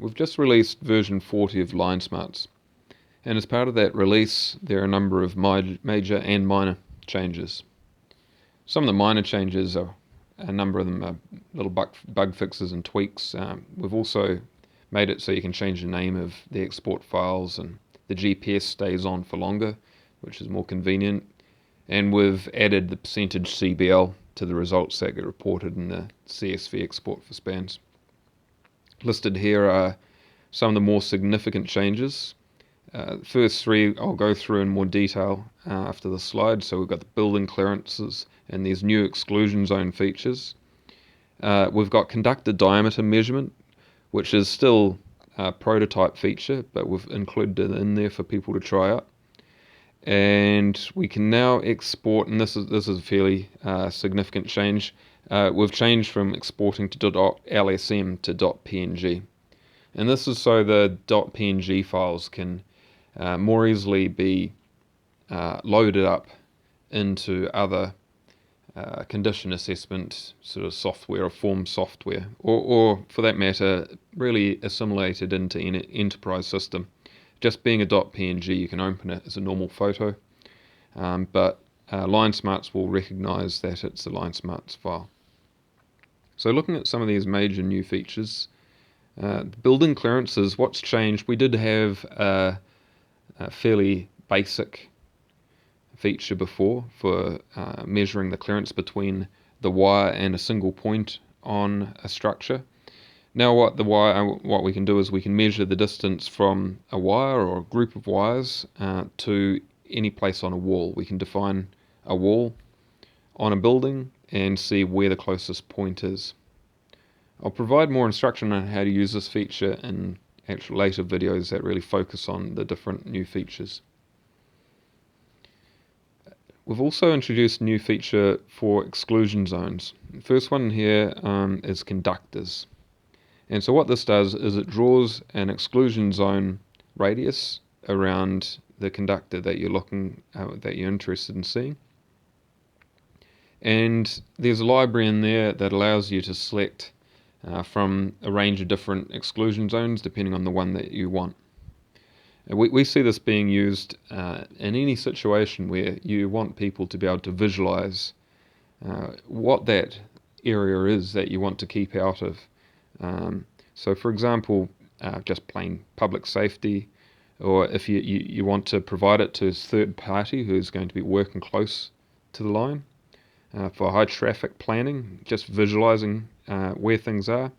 We've just released version 40 of LineSmarts, and as part of that release there are a number of major and minor changes. Some of the minor changes are, a number of them are little bug fixes and tweaks. We've also made it so you can change the name of the export files, and the GPS stays on for longer, which is more convenient. And we've added the percentage CBL to the results that get reported in the CSV export for spans. Listed here are some of the more significant changes. The first three I'll go through in more detail after the slide. So we've got the building clearances and these new exclusion zone features. We've got conductor diameter measurement, which is still a prototype feature, but we've included it in there for people to try out. And we can now export, and this is a fairly significant change. We've changed from exporting to .lsm to .png, and this is so the .png files can more easily be loaded up into other condition assessment sort of software or form software, or for that matter, really assimilated into an enterprise system. Just being a .png, you can open it as a normal photo, but LineSmarts will recognize that it's a LineSmarts file. So looking at some of these major new features, building clearances, what's changed? We did have a fairly basic feature before for measuring the clearance between the wire and a single point on a structure. Now what we can do is we can measure the distance from a wire or a group of wires to any place on a wall. We can define a wall on a building and see where the closest point is. I'll provide more instruction on how to use this feature in actual later videos that really focus on the different new features. We've also introduced a new feature for exclusion zones. The first one here is conductors. And so what this does is it draws an exclusion zone radius around the conductor that you're interested in seeing. And there's a library in there that allows you to select from a range of different exclusion zones depending on the one that you want. And we see this being used in any situation where you want people to be able to visualize what that area is that you want to keep out of. So for example, just plain public safety, or if you want to provide it to a third party who's going to be working close to the line. For high traffic planning, just visualizing where things are.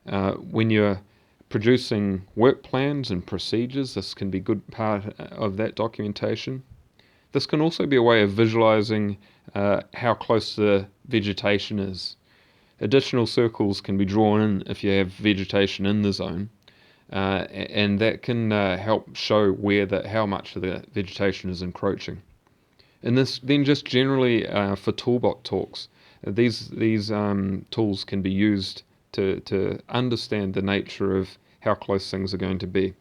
When you're producing work plans and procedures, this can be a good part of that documentation. This can also be a way of visualizing how close the vegetation is. Additional circles can be drawn in if you have vegetation in the zone, and that can help show how much of the vegetation is encroaching. And this then just generally for toolbox talks, these tools can be used to understand the nature of how close things are going to be.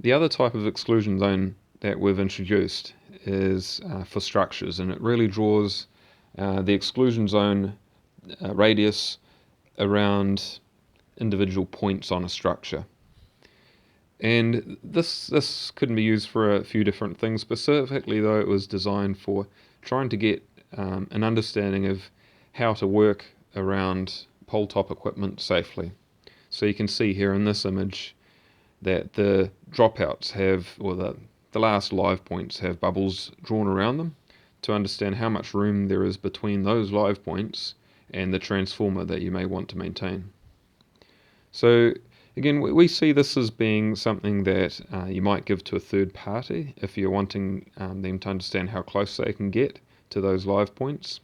The other type of exclusion zone that we've introduced is for structures, and it really draws the exclusion zone radius around individual points on a structure. And this couldn't be used for a few different things. Specifically though, it was designed for trying to get an understanding of how to work around pole top equipment safely. So you can see here in this image that the dropouts have, or the last live points have bubbles drawn around them to understand how much room there is between those live points and the transformer that you may want to maintain. So again, we see this as being something that you might give to a third party if you're wanting them to understand how close they can get to those live points.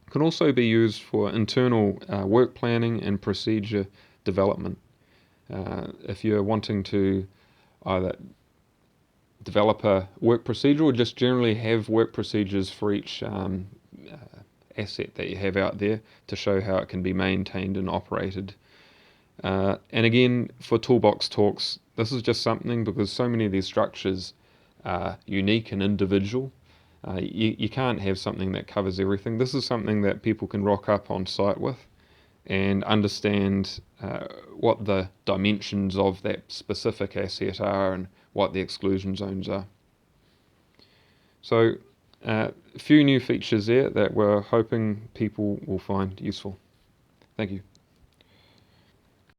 It can also be used for internal work planning and procedure development. If you're wanting to either develop a work procedure or just generally have work procedures for each asset that you have out there to show how it can be maintained and operated. And again, for toolbox talks, this is just something because so many of these structures are unique and individual. You can't have something that covers everything. This is something that people can rock up on site with and understand what the dimensions of that specific asset are and what the exclusion zones are. So a few new features there that we're hoping people will find useful. Thank you.